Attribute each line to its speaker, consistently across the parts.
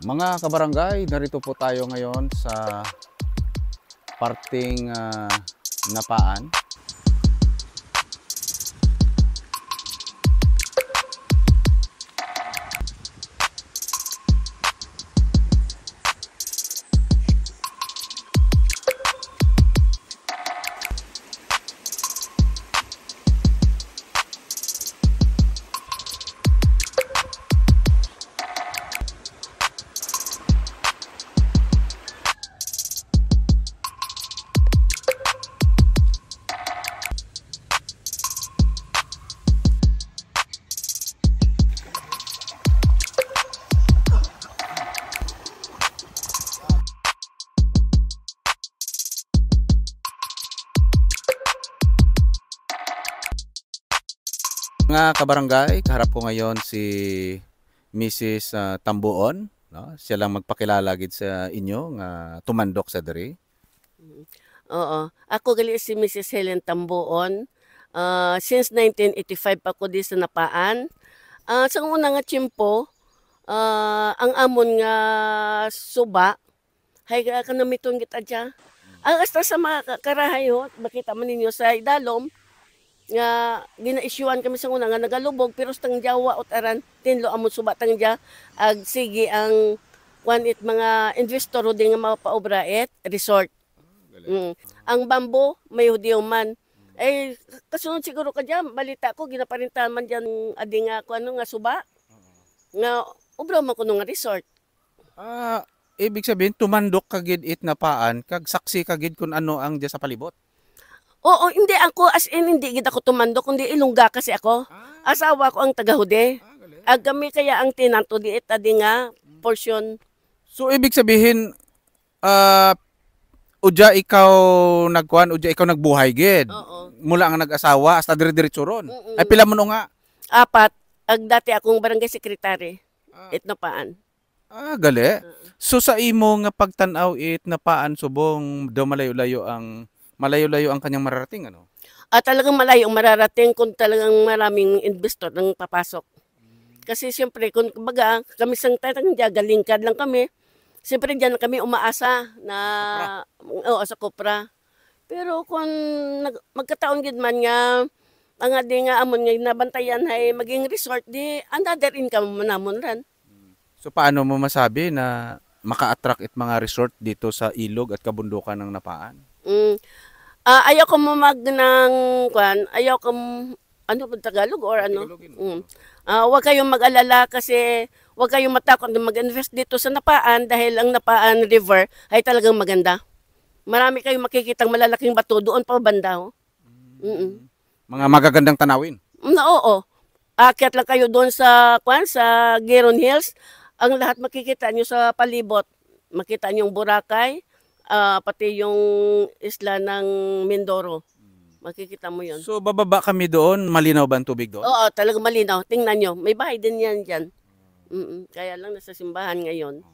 Speaker 1: Mga kabarangay, narito po tayo ngayon sa parting Napaan. Mga kabarangay, kaharap ko ngayon si Mrs. Tambuon, no? Siya lang magpakilala gid sa inyo nga tumandok sa diri.
Speaker 2: Oo. Ako gali si Mrs. Helen Tambuon. Since 1985 pa ko di sa Napaan. Sa una nga tiyempo, ang amon nga suba, hay kanamiton kita dya. Ang hasta sa mga karahay ho, makita man ninyo sa idalom, nga ginaisyuan kami sa una nga nagalubog pero sa tang Jawa ot aran tinlo amon suba tang dya ag sige ang wanit mga investor ho din nga mapaobra et resort. Ang bamboo may hudiyo man. Eh kasunod siguro ka dyan, balita ko ginaparintahan man dyan adi nga ko ano nga suba nga obra man kuno nga resort.
Speaker 1: Ibig sabihin tumandok ka gid it Napaan kag saksi ka gid kun ano ang diya sa palibot.
Speaker 2: Oo, hindi ako as in hindi gid ako tumandok kundi Ilongga kasi ako. Asawa ko ang taga-Hude.
Speaker 1: Galing.
Speaker 2: Ag kami kaya ang tinanto di adi nga portion.
Speaker 1: So ibig sabihin udya ikaw udya ikaw nagbuhay gid.
Speaker 2: Oo.
Speaker 1: Mula nga nag-asawa hasta diri-diretso ron.
Speaker 2: Mm-mm.
Speaker 1: Ay pila mo no nga?
Speaker 2: Apat. Ag dati akong barangay secretary. It Napaan.
Speaker 1: Gali. So sa imo nga pagtan-aw it Napaan subong daw malayo-layo ang kanyang mararating ano?
Speaker 2: Talagang malayo ang mararating kung talagang maraming investor ang papasok. Kasi siyempre, kung kumbaga, kami sang tatang dyan, galingkad lang kami. Siyempre dyan kami umaasa na sa Kopra. Pero kung magkataon gid man nga, ang adi nga amon nga nabantayan ay maging resort, di another income mo namon ran.
Speaker 1: So paano mo masabi na maka-attract it mga resort dito sa ilog at kabundukan ng Napaan?
Speaker 2: Mm. Ayaw ko mo ng ayaw ko ano ba Tagalog or ano?
Speaker 1: Tagalogin.
Speaker 2: Huwag kayong mag-alala kasi huwag kayong matakot na mag-invest dito sa Napaan dahil ang Napaan River ay talagang maganda. Marami kayong makikitang malalaking bato doon pa banda. Oh.
Speaker 1: Mga magagandang tanawin.
Speaker 2: Oo. Akyat lang kayo doon sa sa Giron Hills. Ang lahat makikita nyo sa palibot. Makita nyo yung Boracay, pati yung isla ng Mindoro. Makikita mo yun.
Speaker 1: So bababa kami doon, malinaw ba ang tubig doon?
Speaker 2: Oo, talagang malinaw. Tingnan nyo, may bahay din yan dyan. Kaya lang nasa simbahan ngayon.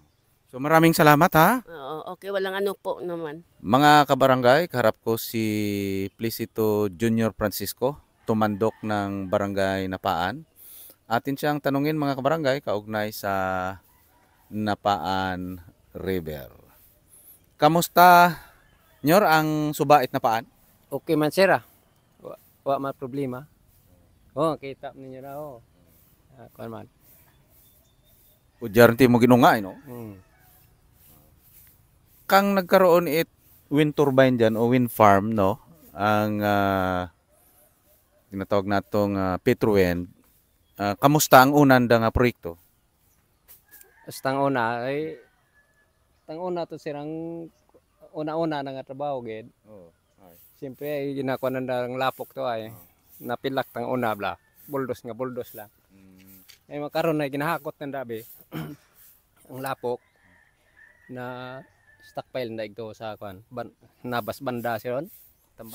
Speaker 1: So maraming salamat ha.
Speaker 2: Oo, okay, walang ano po naman.
Speaker 1: Mga kabarangay, kaharap ko si Plisito Junior Francisco, tumandok ng barangay Napaan. Atin siyang tanungin mga kabarangay kaugnay sa Napaan River. Kamusta, Nyor, ang subait Napaan?
Speaker 3: Okay man sir wa man problema. Kita ninyo na kuan man.
Speaker 1: Udyaranti mo ginungay, no?
Speaker 3: Mm.
Speaker 1: Kang nagkaroon it wind turbine dyan o wind farm, no? Ang tinatawag natong Petrowind. Kamusta ang unan da nga proyekto?
Speaker 3: Tang una to sirang una-una na nga trabaho gid. Siyempre ay ginakuan ng lapok to ay napilak tang una bla. Buldos lang. Ay makaron na ginahakot ng dabi. Ang lapok na stockpile na igto sa kuan nabas banda siron.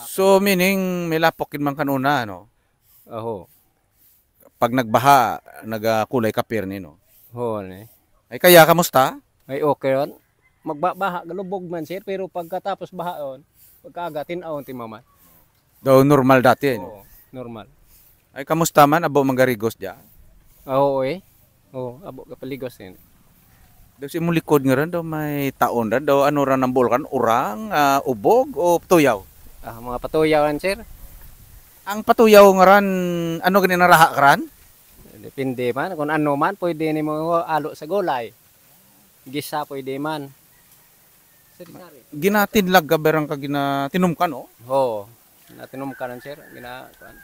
Speaker 1: So meaning may lapok man kanuna, no?
Speaker 3: Oho.
Speaker 1: Pag nagbaha, nagakulay kapir ni, no?
Speaker 3: Ni.
Speaker 1: Ay kaya kamusta?
Speaker 3: Ay okay ron. Magbaha galubog man sir pero pagkatapos bahaon pagkaaga tin-aon ti mama.
Speaker 1: Daw normal dati, no?
Speaker 3: Oo, normal.
Speaker 1: Ay kamusta man abo mangarigos dia?
Speaker 3: Oo abo kapaligos din.
Speaker 1: Daw si mo likod nga ran daw may taon ran daw ano ran ang bulkan, urang, ubog o tuyaw.
Speaker 3: Mga patuyawan sir.
Speaker 1: Ang patuyaw nga ran ano ganin raha ka ran?
Speaker 3: Depende man kung ano man pwede nimo alo sa gulay. Gisa pwede man. Sir, sari.
Speaker 1: Ginatinlag ka berang ka ginatinumkan o?
Speaker 3: Oo. Natinum ka nan sir. Kuan.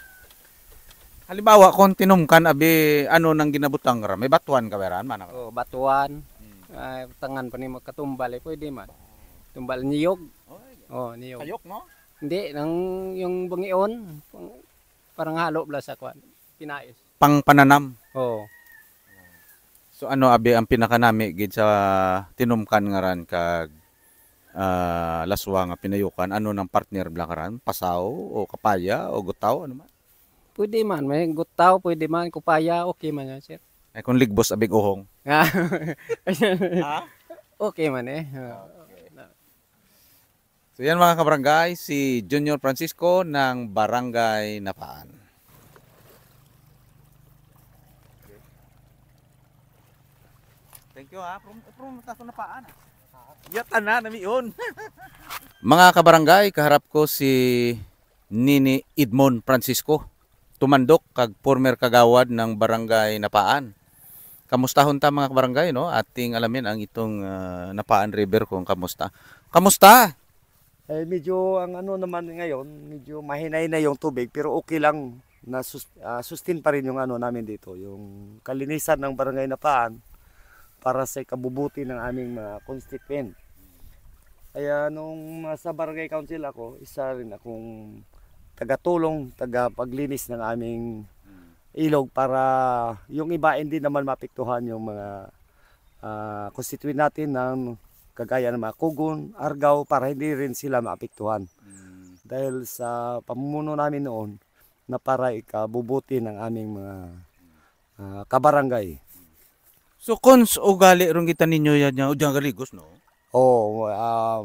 Speaker 1: Halimbawa kung tinumkan abi ano nang ginabutang ka ran, may batuan ka beran mana ka?
Speaker 3: Oh, batuan. Ay, tangan pa nimo katumbal pwede man. Tumbal niyog. Oh, niyog.
Speaker 1: Kayok no?
Speaker 3: Hindi nang yung bangion parang halo bla sa kuan. Pinais.
Speaker 1: Pang pananam.
Speaker 3: Oh.
Speaker 1: So ano abi ang pinakanami gid sa tinumkan nga ran kag laswa nga pinayukan ano ng partner bla ka ran? Pasaw o kapaya o gutaw ano man?
Speaker 3: Pwede man, may gutaw, pwede man, kupaya, okay man yan, sir.
Speaker 1: Ay kung ligbos abig uhong. Ha?
Speaker 3: Okay man eh.
Speaker 1: So yan mga kabarangay, si Junior Francisco ng Barangay Napaan. Thank you ha. From Napaan. Yata na, namiyon. Mga kabarangay, kaharap ko si Nini Edmond Francisco, tumandok kag former kagawad ng Barangay Napaan. Kamustahon ta mga kabarangay, no? Ating alamin ang itong Napaan River kung kamusta. Kamusta?
Speaker 4: Eh medyo ang ano naman ngayon, medyo mahinay na yung tubig pero okay lang na sustain pa rin yung ano namin dito, yung kalinisan ng Barangay Napaan para sa kabubuti ng aming mga constituent. Kaya nung sa Barangay Council ako, isa rin akong tagatulong, tagapaglinis ng aming ilog para yung iba hindi naman mapektuhan yung mga constituent natin ng kagaya ng mga Kugon, Argao para hindi rin sila maapektuhan. Dahil sa pamumuno namin noon na para ikabubuti ng aming mga kabarangay.
Speaker 1: So kons ugali rong kita ninyo yan yung udyang galigos, no?
Speaker 4: Oo,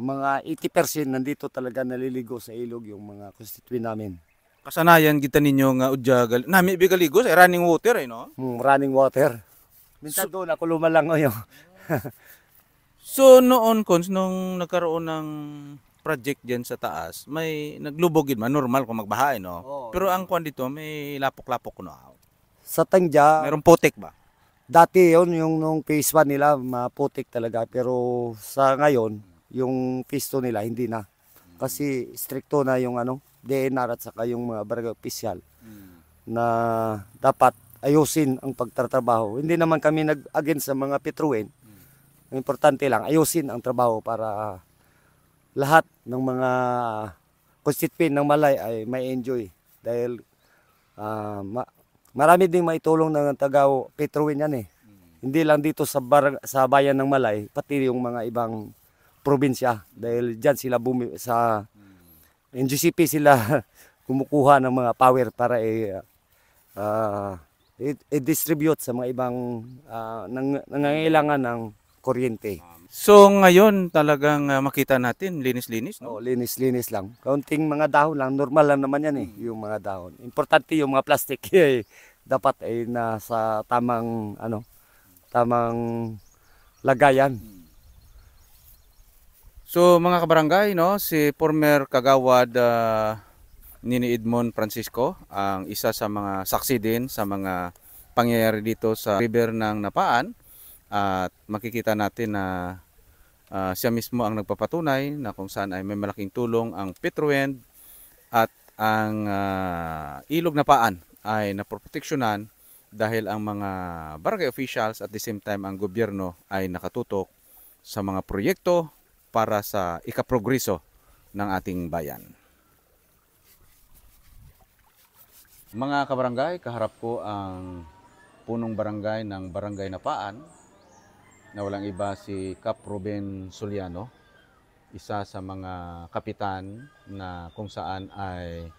Speaker 4: mga 80% nandito talaga naliligo sa ilog yung mga constituent namin.
Speaker 1: Kasanayan kita ninyo nga udyagal. Nami bigaligos ay running water eh, no?
Speaker 4: Running water. Minsan doon ako lumalangoy.
Speaker 1: So noon kons nung nagkaroon ng project diyan sa taas, may naglubog man normal kung magbaha, no?
Speaker 4: Oo.
Speaker 1: Pero ang kwan dito may lapok-lapok no.
Speaker 4: Sa Tangja,
Speaker 1: Mayroong putik ba?
Speaker 4: dati yon yung nung phase 1 nila, maputik talaga. Pero sa ngayon, yung phase 2 nila, hindi na. Kasi stricto na yung DNR at saka yung mga barangay official na dapat ayusin ang pagtatrabaho. Hindi naman kami nag-against sa mga Petruin. Ang importante lang, ayusin ang trabaho para lahat ng mga constituent ng Malay ay may enjoy. Dahil marami ding maitulong ng taga-Petruin yan eh. Hindi lang dito sa bayan ng Malay, pati yung mga ibang probinsya. Dahil dyan sila sa NGCP sila kumukuha ng mga power para i-distribute sa mga ibang nangangailangan ng kuryente.
Speaker 1: So ngayon talagang makita natin linis-linis, no?
Speaker 4: Oh, linis-linis lang. Kaunting mga dahon lang, normal lang naman yan eh, yung mga dahon. Importante yung mga plastic dapat ay nasa tamang lagayan.
Speaker 1: So mga kabarangay, no, si former kagawad Nini Edmond Francisco, ang isa sa mga saksi din sa mga pangyayari dito sa river ng Napaan. At makikita natin na siya mismo ang nagpapatunay na kung saan ay may malaking tulong ang Petruwind at ang ilog Napaan ay naproproteksyonan dahil ang mga barangay officials at the same time ang gobyerno ay nakatutok sa mga proyekto para sa ikaprogreso ng ating bayan. Mga kabarangay, kaharap ko ang punong barangay ng Barangay Napaan na walang iba si Cap Ruben Soliano, isa sa mga kapitan na kung saan ay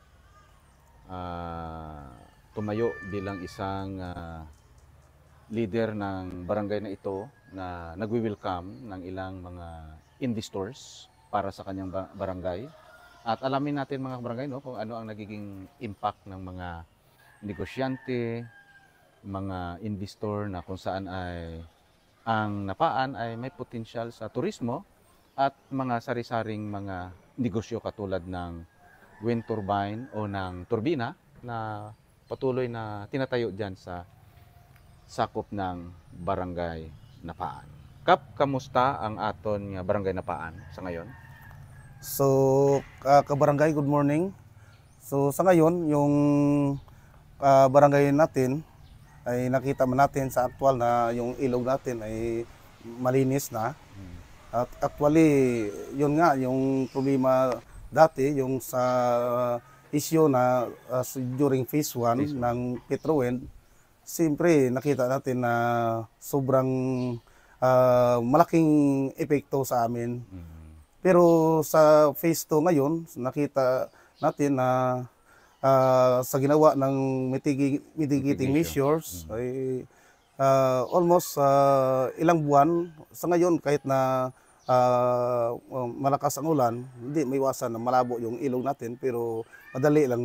Speaker 1: tumayo bilang isang leader ng barangay na ito na nagwi-welcome ng ilang mga investors para sa kanyang barangay. At alamin natin mga barangay, no, kung ano ang nagiging impact ng mga negosyante, mga investor na kung saan ay ang Napaan ay may potensyal sa turismo at mga sari-saring mga negosyo katulad ng wind turbine o ng turbina na patuloy na tinatayo dyan sa sakop ng Barangay Napaan. Kap, kamusta ang aton nga Barangay Napaan sa ngayon?
Speaker 5: So, kabarangay, good morning. So, sa ngayon, yung barangay natin ay nakita man natin sa aktual na yung ilog natin ay malinis na. At actually, yun nga, yung problema dati, yung sa issue na during phase 1 ng Petrowind, siyempre nakita natin na sobrang malaking epekto sa amin. Pero sa phase 2 ngayon, nakita natin na sa ginawa ng mitigating measures ay almost ilang buwan sa ngayon kahit na malakas ang ulan, hindi maiwasan na malabo yung ilog natin pero madali lang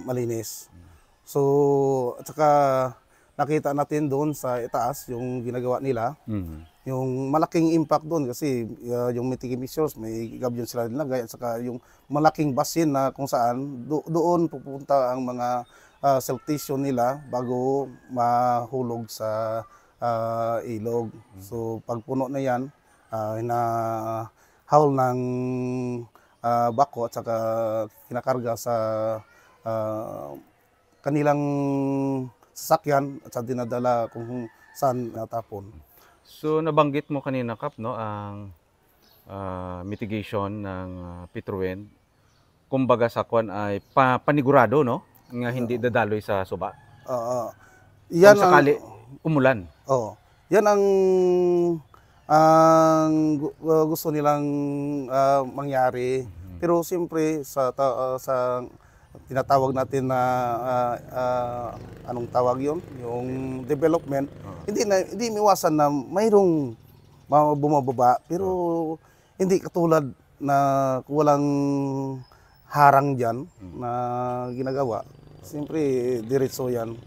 Speaker 5: malinis. So at saka nakita natin doon sa itaas yung ginagawa nila. Yung malaking impact doon kasi yung mitigating measures may gabyon sila nilagay at saka yung malaking basin na kung saan doon pupunta ang mga siltation nila bago mahulog sa ilog. So pagpuno na yan, hinahaul ng bako at saka kinakarga sa kanilang sasakyan at saka dinadala kung saan natapon.
Speaker 1: So nabanggit mo kanina Kap, no, ang mitigation ng Petrowind. Kumbaga sa kwan ay panigurado, no, nga hindi dadaloy sa suba.
Speaker 5: Yan
Speaker 1: Kung sakali umulan.
Speaker 5: Yan ang gusto nilang mangyari. Pero siyempre sa tinatawag natin na anong tawag yon, yung development, hindi miwasan na mayroong bumababa pero hindi katulad na walang harang diyan na ginagawa. Siyempre diretso yan.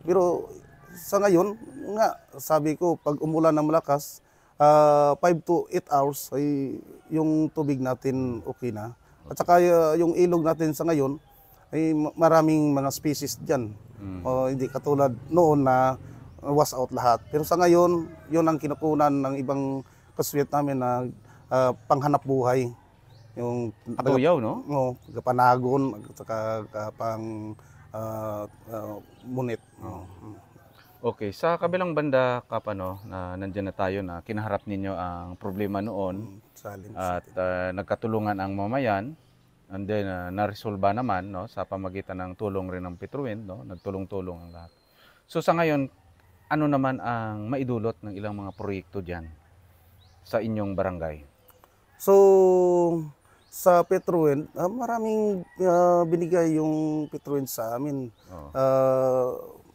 Speaker 5: Pero sa ngayon nga sabi ko pag umulan ng malakas 5 to 8 hours ay yung tubig natin okay na. At saka yung ilog natin sa ngayon ay maraming mga species diyan. Hindi katulad noon na wash out lahat. Pero sa ngayon, yun ang kinukunan ng ibang kasuwet namin na panghanap buhay. Yung
Speaker 1: Katuyaw, no?
Speaker 5: Panagon at saka pang munit.
Speaker 1: Okay, sa kabilang banda Kap, ano, na nandiyan na tayo na kinaharap ninyo ang problema noon at nagkatulungan ang mamayan. And then naresolba naman, no, sa pamagitan ng tulong rin ng Petrowind, no, nagtulong-tulong ang lahat. So sa ngayon, ano naman ang maidulot ng ilang mga proyekto diyan sa inyong barangay?
Speaker 5: So sa Petrowind, maraming binigay yung Petrowind sa amin.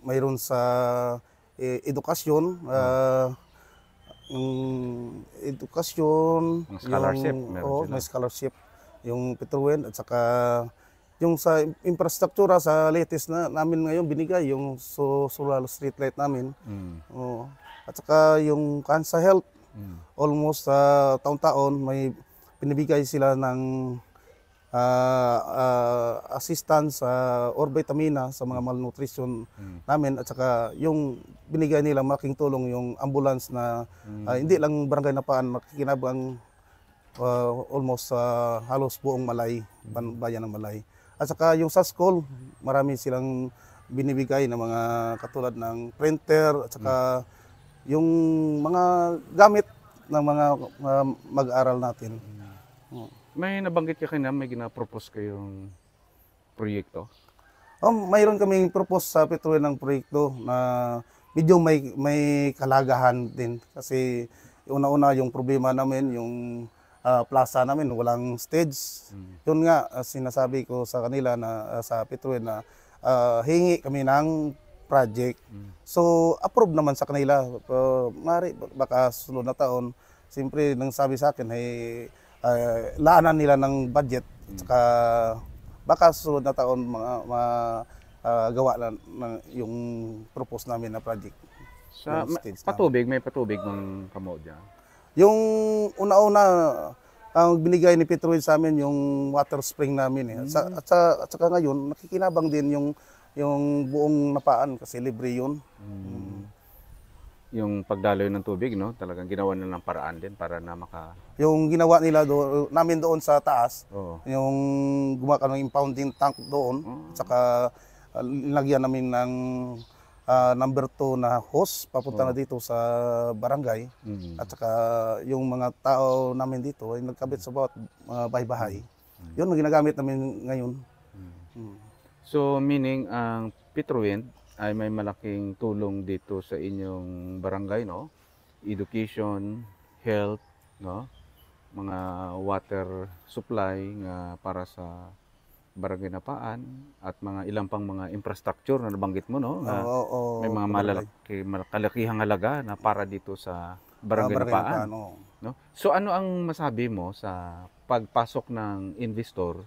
Speaker 5: Mayroon sa edukasyon,
Speaker 1: scholarship,
Speaker 5: may scholarship yung Petrowind at saka yung sa infrastruktura sa latest na namin ngayon binigay yung solar street light namin. At saka yung cancer health, almost taon-taon may pinibigay sila ng assistance or vitamina sa mga malnutrition namin at saka yung binigay nila malaking tulong yung ambulance na hindi lang Barangay Napaan makikinabang almost halos buong Malay, bayan ng Malay. At saka yung sa school, marami silang binibigay na mga katulad ng printer at saka yung mga gamit ng mga mag-aaral natin.
Speaker 1: May nabanggit ka kanina, may ginapropose kayong proyekto?
Speaker 5: Mayroon kaming propose sa Petrowind ng proyekto na medyo may kalagahan din kasi una-una yung problema namin, yung plaza namin, walang stage. Yun nga, sinasabi ko sa kanila na sa Petrowind na hingi kami ng project. So, approve naman sa kanila. Baka sunod na taon, siyempre, nang sabi sa akin, ay laanan nila ng budget. Saka, baka sunod na taon, gawa na yung propose namin na project.
Speaker 1: Sa
Speaker 5: Yung stage
Speaker 1: patubig, may patubig ng kamo dyan.
Speaker 5: Yung una-una, ang binigay ni Petroid sa amin yung water spring namin. At saka ngayon, nakikinabang din yung buong napaan kasi libre yun.
Speaker 1: Yung pagdaloy ng tubig, no? Talagang ginawa na ng paraan din para na
Speaker 5: Yung ginawa nila namin doon sa taas,
Speaker 1: Oo.
Speaker 5: yung gumawa ng impounding tank doon, at saka nilagyan namin ng number 2 na hose papunta na dito sa barangay. At saka yung mga tao namin dito ay nagkabit sa bawat bahay-bahay. Yun ang ginagamit namin ngayon.
Speaker 1: So, meaning ang Petrowind ay may malaking tulong dito sa inyong barangay, no? Education, health, no? Mga water supply nga para sa barangay Napaan at mga ilang pang mga infrastructure na nabanggit mo, no? Na may mga kalakihang halaga na para dito sa barangay Napaan, no? So, ano ang masabi mo sa pagpasok ng investor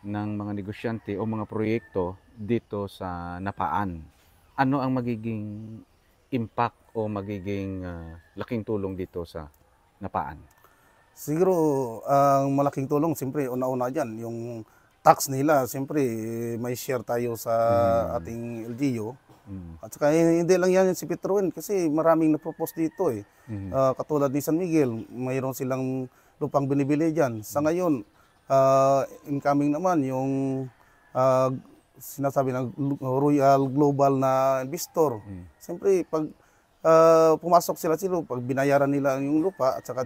Speaker 1: ng mga negosyante o mga proyekto dito sa Napaan? Ano ang magiging impact o magiging laking tulong dito sa Napaan?
Speaker 5: Siguro ang malaking tulong, siyempre una-una dyan, yung tax nila, siyempre may share tayo sa ating LGU. At saka hindi lang yan si Petroin kasi maraming na-propose dito eh. Katulad ni San Miguel, mayroon silang lupang binibili dyan. Sa ngayon, incoming naman yung sinasabi ng Royal Global na investor. Siyempre, pag pumasok sila, pag binayaran nila yung lupa at saka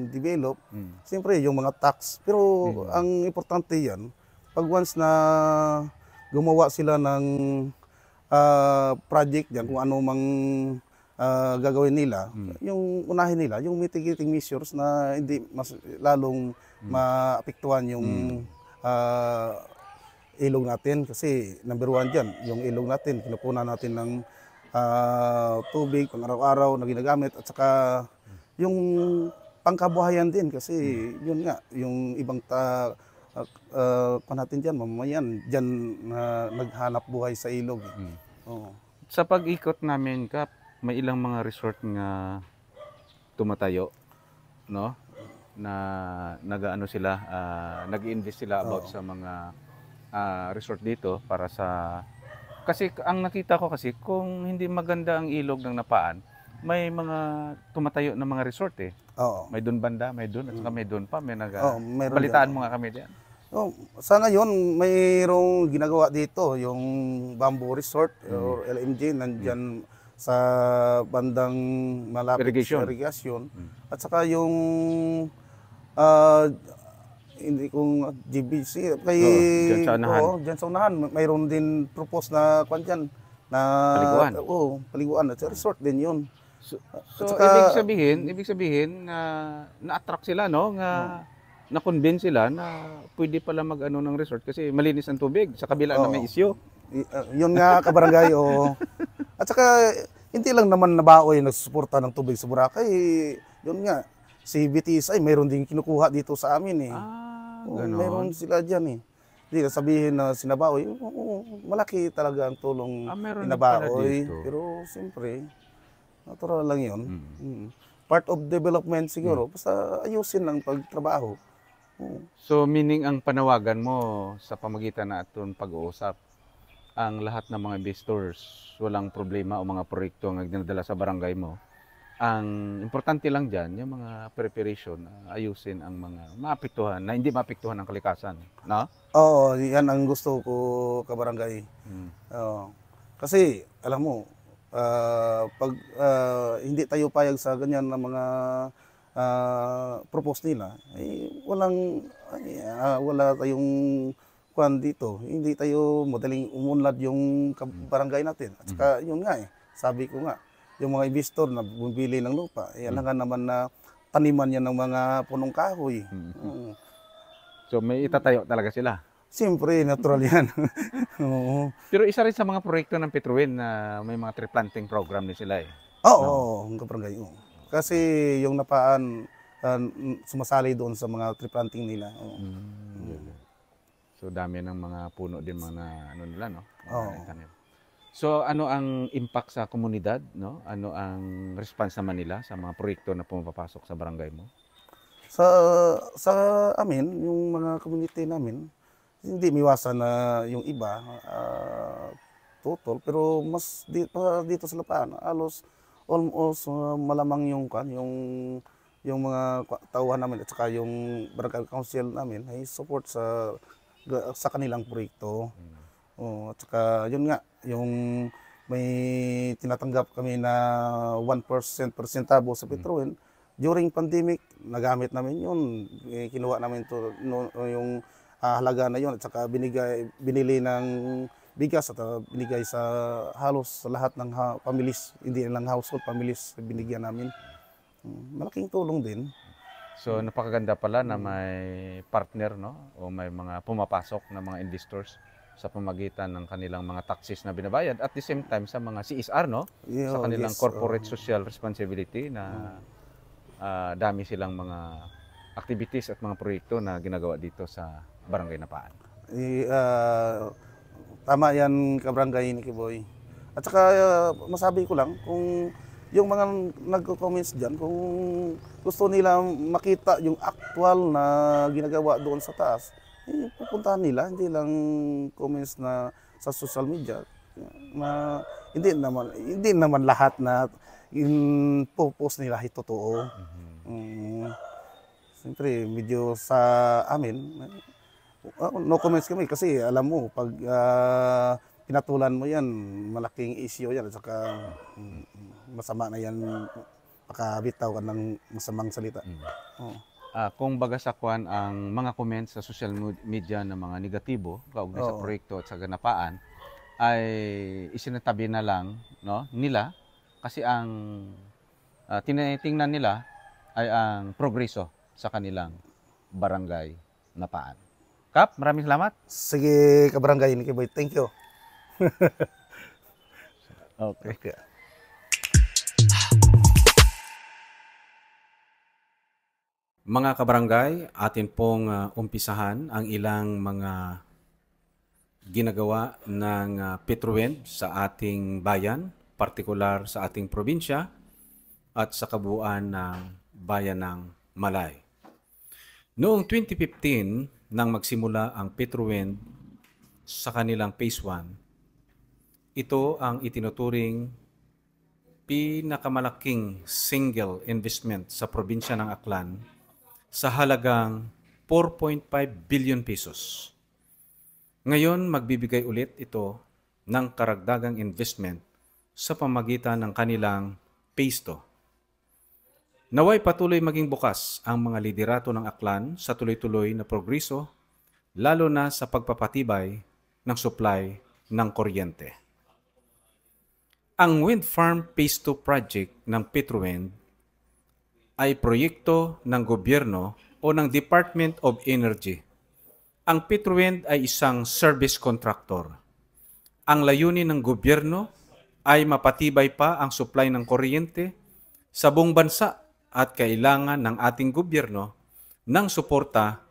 Speaker 5: develop, siyempre yung mga tax. Pero ang importante yan, pag once na gumawa sila ng project dyan, kung ano mang gagawin nila, yung unahin nila, yung mitigating measures na hindi mas lalong maapektuhan yung ilog natin. Kasi number 1 dyan, yung ilog natin, kinukunan natin ng tubig pang araw-araw na ginagamit at saka yung pangkabuhayan din kasi yun nga, yung ibang natin dyan, mamamayan dyan naghanap buhay sa ilog. Oo.
Speaker 1: Sa pag-ikot namin, Kap, may ilang mga resort nga tumatayo, no? Na nag-ano sila, nag-invest sila about sa mga resort dito para sa kasi ang nakita ko kasi kung hindi maganda ang ilog ng Napaan, may mga tumatayo na mga resort eh.
Speaker 5: Oo.
Speaker 1: May doon banda, may doon at saka may doon pa, may
Speaker 5: meron
Speaker 1: balitaan
Speaker 5: dyan.
Speaker 1: mo nga kami diyan.
Speaker 5: Sa ngayon, mayroong ginagawa dito, yung Bamboo Resort or LMG, nandyan sa bandang malapit sa irrigation. At saka yung hindi kung GBC kay diyan sa unahan mayroon din propose na kwan diyan na paliguan at resort din 'yon.
Speaker 1: So ibig sabihin na na-attract sila, no, nga na-convince sila na pwede pala mag-ano ng resort kasi malinis ang tubig sa kabila na may isyo.
Speaker 5: Yun nga kabarangay At saka hindi lang naman nabaoy nagsusuporta ng tubig sa Boracay. Yun nga si BTS ay mayroon din kinukuha dito sa amin eh. Mayroon sila diyan eh. Hindi na sabihin na sinabaoy, malaki talaga ang tulong inabaoy. Pero siyempre, natural lang yun. Part of development siguro, basta ayusin lang pagtrabaho.
Speaker 1: So meaning ang panawagan mo sa pamagitan na aton pag-uusap, ang lahat ng mga investors, walang problema o mga proyekto ang dinadala sa barangay mo, ang importante lang dyan, yung mga preparation, ayusin ang mga maapektuhan, na hindi maapektuhan ang kalikasan. No?
Speaker 5: Oo, yan ang gusto ko kabarangay. Kasi, alam mo, pag hindi tayo payag sa ganyan na mga propose nila, wala tayong kwan dito. Hindi tayo madaling umunlad yung barangay natin. At saka, yun nga sabi ko nga, yung mga investor na bumili ng lupa, alangan naman na taniman yan ng mga punong kahoy.
Speaker 1: So may itatayo talaga sila?
Speaker 5: Siyempre, natural yan.
Speaker 1: Pero isa rin sa mga proyekto ng Petroin na may mga tree planting program din sila eh.
Speaker 5: Oo, kabarangay. Kasi yung Napaan, sumasali doon sa mga tree planting nila.
Speaker 1: So dami ng mga puno din mga ano nila, no? So ano ang impact sa komunidad, no? Ano ang response naman nila sa mga proyekto na pumapasok sa barangay mo?
Speaker 5: Sa sa amin, yung mga community namin, hindi miwasan na yung iba tutol, pero mas dito sa Lapaan, halos almost malamang yung mga tauhan namin at saka yung barangay council namin ay support sa kanilang proyekto. Oh, at saka yun nga, yung may tinatanggap kami na 1% persentabo sa Petroin. During pandemic, nagamit namin yun. Kinuha namin to, yung halaga na yun at saka binili ng bigas at binigay sa halos sa lahat ng families, hindi lang household, families binigyan namin. Malaking tulong din.
Speaker 1: So napakaganda pala na may partner, no? O may mga pumapasok na mga investors sa pamagitan ng kanilang mga taxes na binabayad at the same time sa mga CSR, no?
Speaker 5: Yeah,
Speaker 1: Sa kanilang
Speaker 5: yes,
Speaker 1: corporate social responsibility na dami silang mga activities at mga proyekto na ginagawa dito sa Barangay Napaan.
Speaker 5: Tama yan, kabarangay ni Kiboy. At saka masabi ko lang, kung yung mga nagko-comments dyan, kung gusto nila makita yung actual na ginagawa doon sa taas, pupuntahan nila, hindi lang comments na sa social media. Na hindi naman lahat na post nila ay totoo. Siyempre, medyo sa amin, no comments kami kasi alam mo, pag pinatulan mo yan, malaking issue yan at saka masama na yan, makabitaw ka ng masamang salita.
Speaker 1: Kung baga sa kwan ang mga comments sa social media na mga negatibo kaugnay sa proyekto at sa ganapaan ay isinatabi na lang, no, nila kasi ang tinitingnan nila ay ang progreso sa kanilang barangay Napaan. Kap, maraming salamat.
Speaker 5: Sige, kabarangay ni Kiboy. Thank you.
Speaker 1: Okay. Mga kabarangay, atin pong umpisahan ang ilang mga ginagawa ng Petrowind sa ating bayan, partikular sa ating probinsya at sa kabuuan ng bayan ng Malay. Noong 2015, nang magsimula ang Petrowind sa kanilang Phase 1, ito ang itinuturing pinakamalaking single investment sa probinsya ng Aklan sa halagang 4.5 billion pesos. Ngayon, magbibigay ulit ito ng karagdagang investment sa pamagitan ng kanilang Phase 2. Naway patuloy maging bukas ang mga liderato ng Aklan sa tuloy-tuloy na progreso, lalo na sa pagpapatibay ng supply ng kuryente. Ang Wind Farm Phase 2 project ng Petrowind ay proyekto ng gobyerno o ng Department of Energy. Ang Petrowind ay isang service contractor. Ang layunin ng gobyerno ay mapatibay pa ang supply ng kuryente sa buong bansa at kailangan ng ating gobyerno ng suporta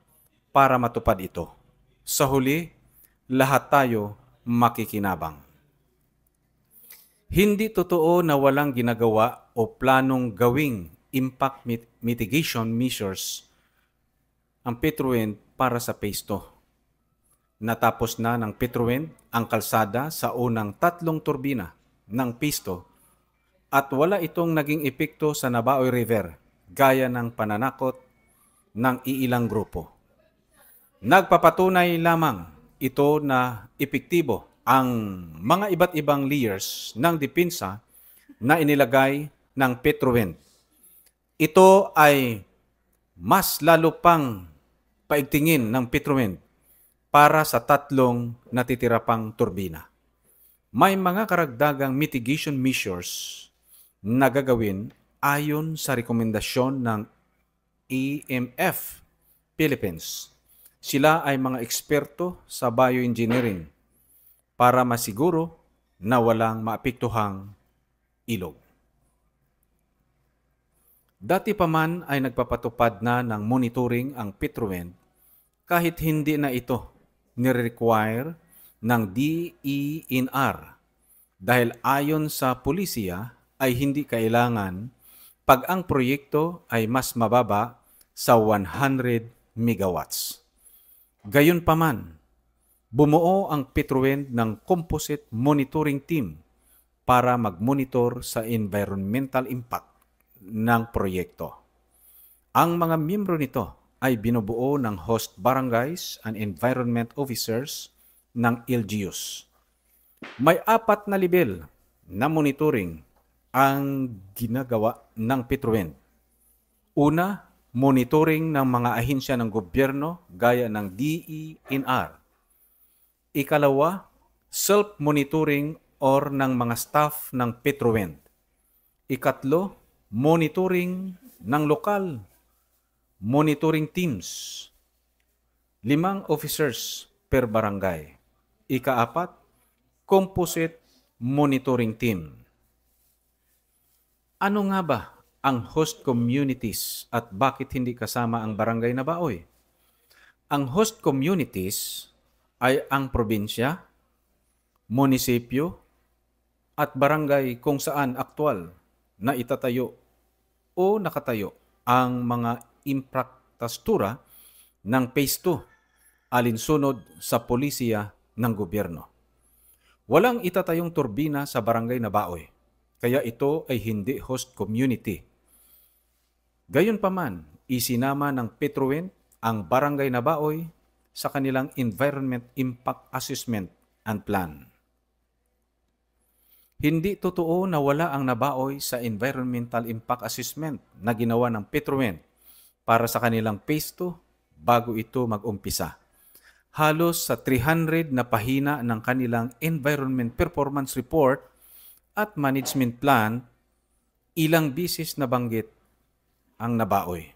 Speaker 1: para matupad ito. Sa huli, lahat tayo makikinabang. Hindi totoo na walang ginagawa o planong gawing impact mitigation measures ang Petrowind para sa Phase 2. Natapos na ng Petrowind ang kalsada sa unang 3 turbina ng Phase 2 at wala itong naging epekto sa Nabaoy River gaya ng pananakot ng iilang grupo. Nagpapatunay lamang ito na epektibo ang mga iba't ibang layers ng depensa na inilagay ng Petrowind. Ito ay mas lalo pang paigtingin ng Petrowind para sa 3 natitira pang turbina. May mga karagdagang mitigation measures na gagawin ayon sa rekomendasyon ng EMF Philippines. Sila ay mga eksperto sa bioengineering para masiguro na walang maapektuhang ilog. Dati pa man ay nagpapatupad na ng monitoring ang Petrowind kahit hindi na ito nire-require ng DENR Dahil ayon sa pulisiya ay hindi kailangan pag ang proyekto ay mas mababa sa 100 megawatts. Gayunpaman, bumuo ang Petrowind ng composite monitoring team para mag-monitor sa environmental impact ng proyekto. Ang mga miyembro nito ay binubuo ng host barangays and environment officers ng LGUs. May 4 na level na monitoring ang ginagawa ng Petrowind. Una, monitoring ng mga ahensya ng gobyerno gaya ng DENR. Ikalawa, self-monitoring or ng mga staff ng Petrowind. Ikatlo, monitoring ng lokal monitoring teams. 5 officers per barangay. Ika-4, composite monitoring team. Ano nga ba ang host communities at bakit hindi kasama ang barangay na Baoy? Ang host communities ay ang probinsya, munisipyo, at barangay kung saan aktwal na itatayo o nakatayo ang mga infrastruktura ng Phase 2 alinsunod sa polisiya ng gobyerno. Walang itatayong turbina sa barangay na Baoy, kaya ito ay hindi host community. Gayunpaman, isinama ng Petrowind ang barangay na Baoy sa kanilang Environment Impact Assessment and Plan. Hindi totoo na wala ang nabaoy sa Environmental Impact Assessment na ginawa ng Petrowind para sa kanilang Phase 2 bago ito mag-umpisa. Halos sa 300 na pahina ng kanilang Environment Performance Report at Management Plan, ilang bisis nabanggit ang nabaoy.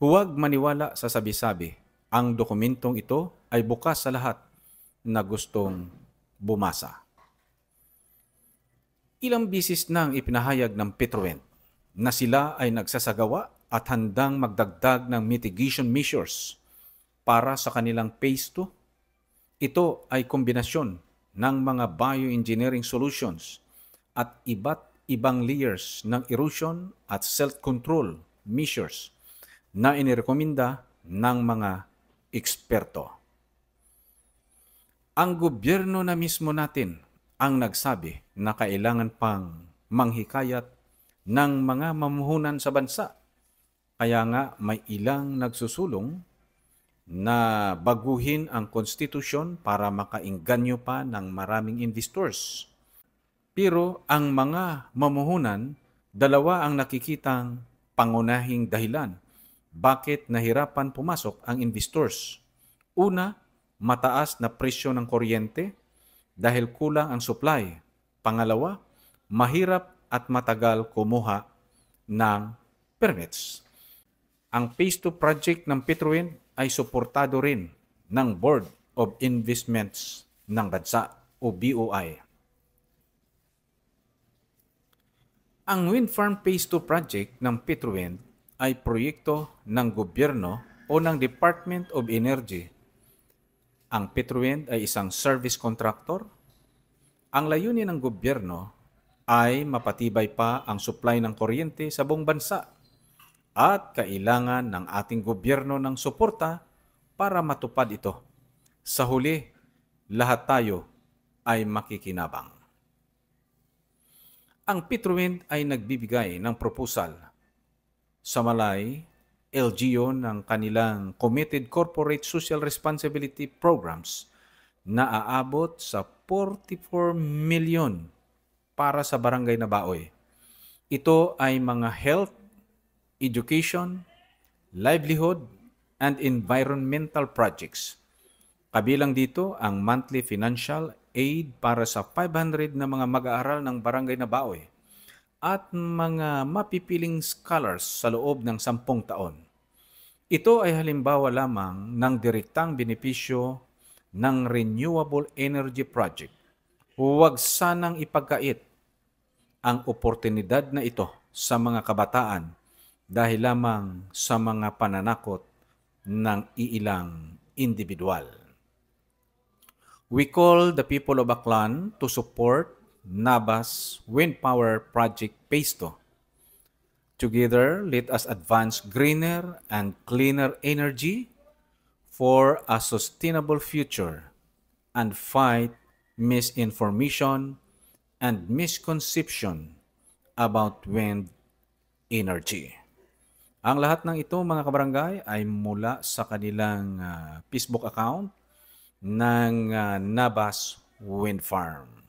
Speaker 1: Huwag maniwala sa sabi-sabi. Ang dokumentong ito ay bukas sa lahat na gustong bumasa. Ilang bisis nang ipinahayag ng Petrowind na sila ay nagsasagawa at handang magdagdag ng mitigation measures para sa kanilang Phase 2. Ito ay kombinasyon ng mga bioengineering solutions at iba't ibang layers ng erosion at self-control measures na inirekomenda ng mga eksperto. Ang gobyerno na mismo natin ang nagsabi na kailangan pang manghikayat ng mga mamuhunan sa bansa. Kaya nga may ilang nagsusulong na baguhin ang konstitusyon para makaingganyo pa ng maraming investors. Pero ang mga mamuhunan, dalawa ang nakikitang pangunahing dahilan bakit nahirapan pumasok ang investors. Una, mataas na presyo ng kuryente dahil kulang ang supply. Pangalawa, mahirap at matagal kumuha ng permits. Ang Phase 2 project ng Petrowind ay suportado rin ng Board of Investments ng bansa o BOI. Ang wind farm Phase 2 project ng Petrowind ay proyekto ng gobyerno o ng Department of Energy. Ang Petrowind ay isang service contractor. Ang layunin ng gobyerno ay mapatibay pa ang supply ng kuryente sa buong bansa at kailangan ng ating gobyerno ng suporta para matupad ito. Sa huli, lahat tayo ay makikinabang. Ang Petrowind ay nagbibigay ng proposal sa Malay, LGU ng kanilang Committed Corporate Social Responsibility Programs na aabot sa 44 million para sa barangay na Baoy. Ito ay mga health, education, livelihood, and environmental projects. Kabilang dito ang monthly financial aid para sa 500 na mga mag-aaral ng barangay na Baoy at mga mapipiling scholars sa loob ng 10 taon. Ito ay halimbawa lamang ng direktang benepisyo ng Renewable Energy Project. Huwag sanang ipagkait ang oportunidad na ito sa mga kabataan dahil lamang sa mga pananakot ng iilang individual. We call the people of Aklan to support Nabas Wind Power Project Phase 2. Together, let us advance greener and cleaner energy for a sustainable future and fight misinformation and misconception about wind energy. Ang lahat ng ito mga kabarangay ay mula sa kanilang Facebook account ng Nabas Wind Farm.